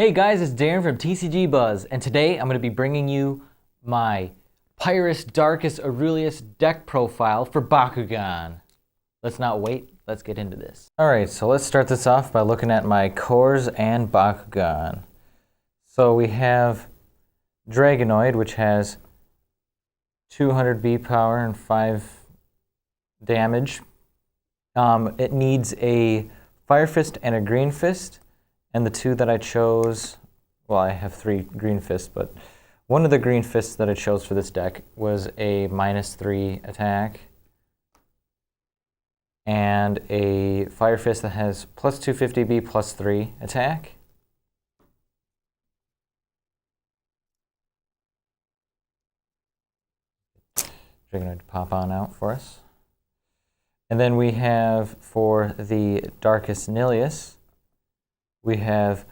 Hey guys, it's Darren from TCG Buzz, and today I'm going to be bringing you my Pyrus, Darkus, Aurelius deck profile for Bakugan. Let's not wait, let's get into this. Alright, so let's start this off by looking at my cores and Bakugan. So we have Dragonoid, which has 200 B power and 5 damage. It needs a Fire Fist and a Green Fist. And the two that I chose, well, I have 3 Green Fists, but one of the Green Fists that I chose for this deck was a -3 attack and a Fire Fist that has plus 250B plus 3 attack. Dragonoid to pop on out for us. And then we have, for the Darkus Nillious, we have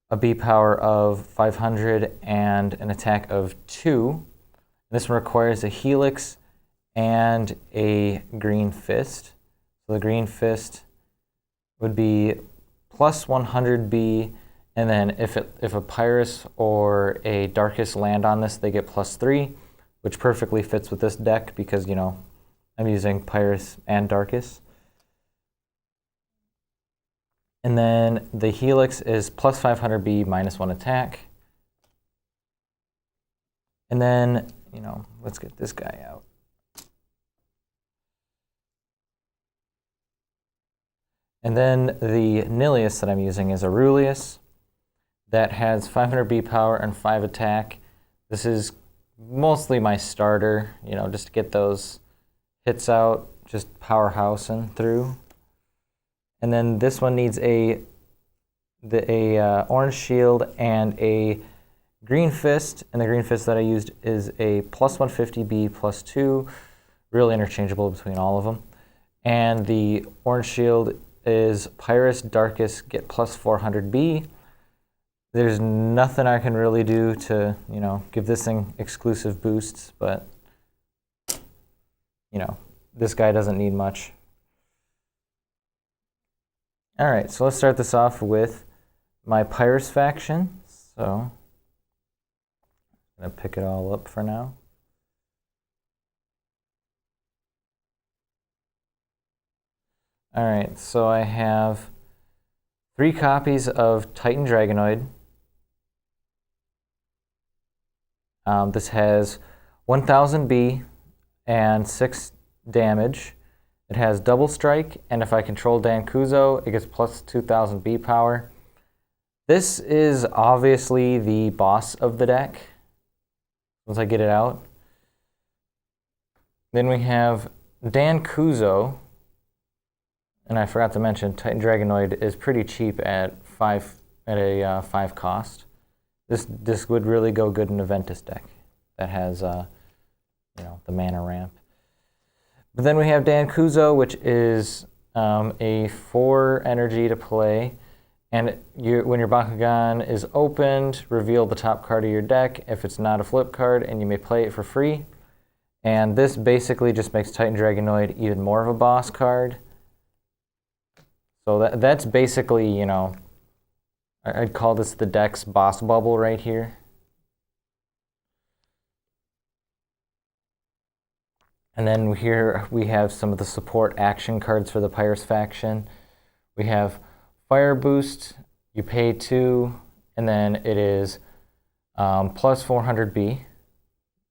a B power of 500 and an attack of 2. This one requires a Helix and a Green Fist. So the Green Fist would be plus 100B, and then if a Pyrus or a Darkus land on this, they get plus 3, which perfectly fits with this deck because, you know, I'm using Pyrus and Darkus. And then the Helix is plus 500B minus 1 attack. And then, you know, let's get this guy out. And then the Nillious that I'm using is Aurelius. That has 500B power and 5 attack. This is mostly my starter, you know, just to get those hits out, just powerhousing through. And then this one needs a orange shield and a green fist. And the green fist that I used is a plus 150B plus 2, really interchangeable between all of them. And the orange shield is Pyrus, Darkus, get plus 400B. There's nothing I can really do to, you know, give this thing exclusive boosts, but, you know, this guy doesn't need much. All right, so let's start this off with my Pyrus faction. So I'm going to pick it all up for now. All right, so I have 3 copies of Titan Dragonoid. This has 1000 B and 6 damage. It has double strike, and if I control Darkus, it gets plus 2000 B power. This is obviously the boss of the deck, once I get it out. Then we have Darkus, and I forgot to mention, Titan Dragonoid is pretty cheap at 5 cost. This would really go good in a Ventus deck that has, you know, the mana ramp. But then we have Darkus, which is a 4 energy to play. And when your Bakugan is opened, reveal the top card of your deck if it's not a flip card, and you may play it for free. And this basically just makes Titan Dragonoid even more of a boss card. So that's basically, you know, I'd call this the deck's boss bubble right here. And then here we have some of the support action cards for the Pyrus faction. We have Fire Boost, you pay 2, and then it is plus 400B.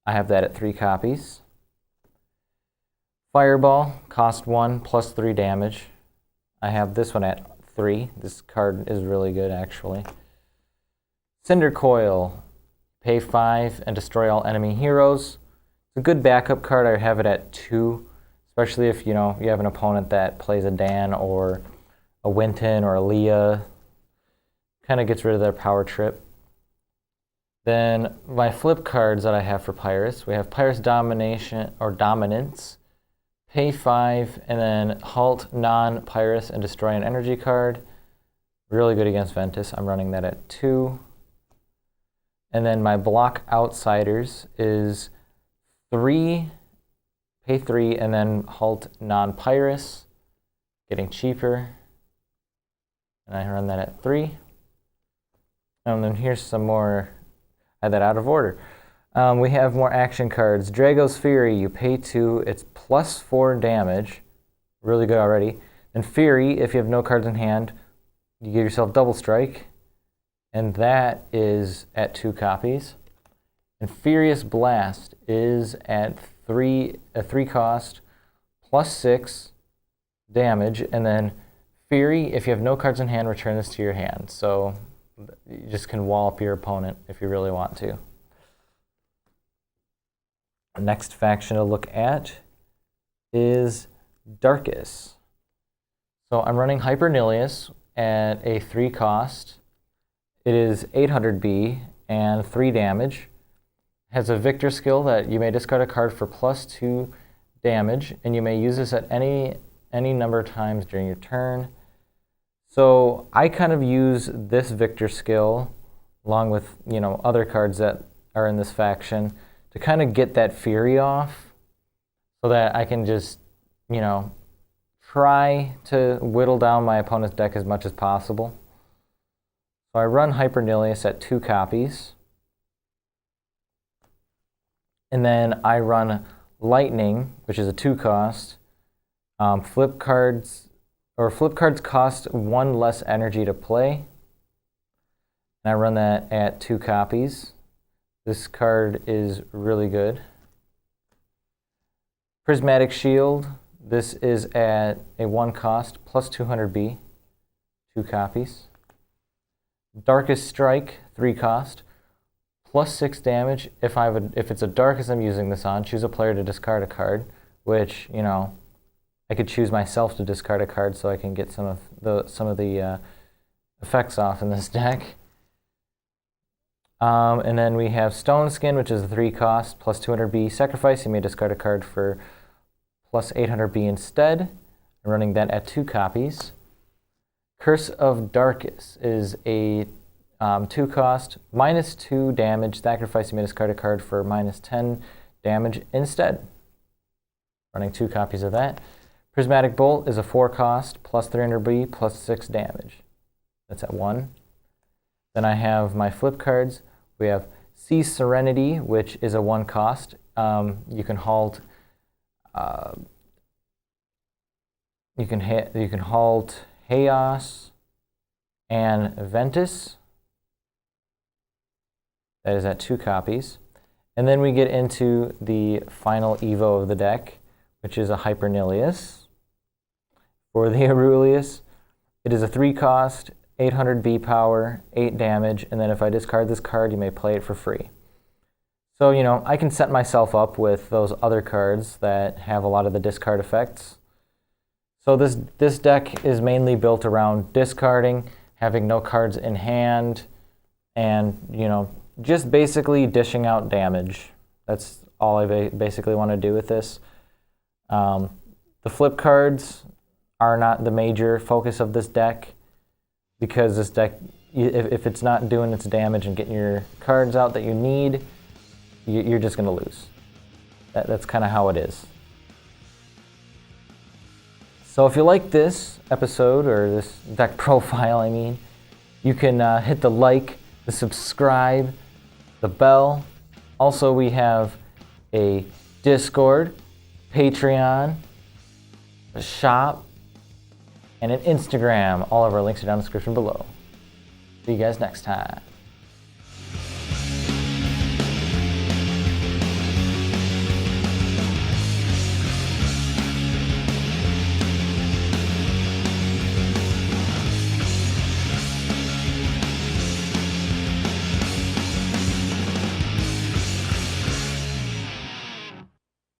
I have that at 3 copies. Fireball, cost 1, plus 3 damage. I have this one at 3. This card is really good, actually. Cinder Coil, pay 5 and destroy all enemy heroes. It's a good backup card. I have it at 2, especially if, you know, you have an opponent that plays a Dan or a Winton or a Leah. Kind of gets rid of their power trip. Then my flip cards that I have for Pyrus, we have Pyrus Domination or Dominance, pay 5 and then halt non-Pyrus and destroy an energy card. Really good against Ventus. I'm running that at 2. And then my block outsiders is 3, pay 3, and then halt non-Pyrus, getting cheaper. And I run that at 3. And then here's some more. I had that out of order. We have more action cards. Drago's Fury, you pay 2, it's +4 damage. Really good already. And Fury, if you have no cards in hand, you give yourself double strike. And that is at 2 copies. And Furious Blast is at a 3 cost, +6 damage. And then Fury, if you have no cards in hand, return this to your hand. So you just can wall up your opponent if you really want to. The next faction to look at is Darkus. So I'm running Hyper Nillious at a 3 cost. It is 800B and 3 damage. Has a Victor skill that you may discard a card for +2 damage, and you may use this at any number of times during your turn. So I kind of use this Victor skill along with, other cards that are in this faction to kind of get that Fury off so that I can just, try to whittle down my opponent's deck as much as possible. So I run Hyper Nillious at 2 copies. And then I run Lightning, which is a 2 cost. Flip cards cost 1 less energy to play. And I run that at 2 copies. This card is really good. Prismatic Shield, this is at a 1 cost, +200B, 2 copies. Darkest Strike, 3 cost, +6 damage. If it's a Darkus I'm using this on, choose a player to discard a card, which, I could choose myself to discard a card so I can get some of the effects off in this deck. And then we have Stone Skin, which is a 3 cost, +200B. Sacrifice, you may discard a card for +800B instead. I'm running that at 2 copies. Curse of Darkus is a 2 cost, -2 damage. Sacrifice, you may discard a card for -10 damage instead. Running 2 copies of that. Prismatic Bolt is a 4 cost, +300B, +6 damage. That's at 1. Then I have my flip cards. We have Sea Serenity, which is a 1 cost. You can halt. You can halt Chaos and Ventus. That is at 2 copies. And then we get into the final Evo of the deck, which is a Hyper Nillious. For the Aurelius, it is a 3 cost, 800B power, 8 damage, and then if I discard this card, you may play it for free. So, I can set myself up with those other cards that have a lot of the discard effects. So this deck is mainly built around discarding, having no cards in hand, and, just basically dishing out damage. That's all I basically want to do with this. The flip cards are not the major focus of this deck, because this deck, if it's not doing its damage and getting your cards out that you need, you're just going to lose. That's kind of how it is. So if you like this episode, or this deck profile, you can hit the like, the subscribe, the bell. Also, we have a Discord, Patreon, a shop, and an Instagram. All of our links are down in the description below. See you guys next time.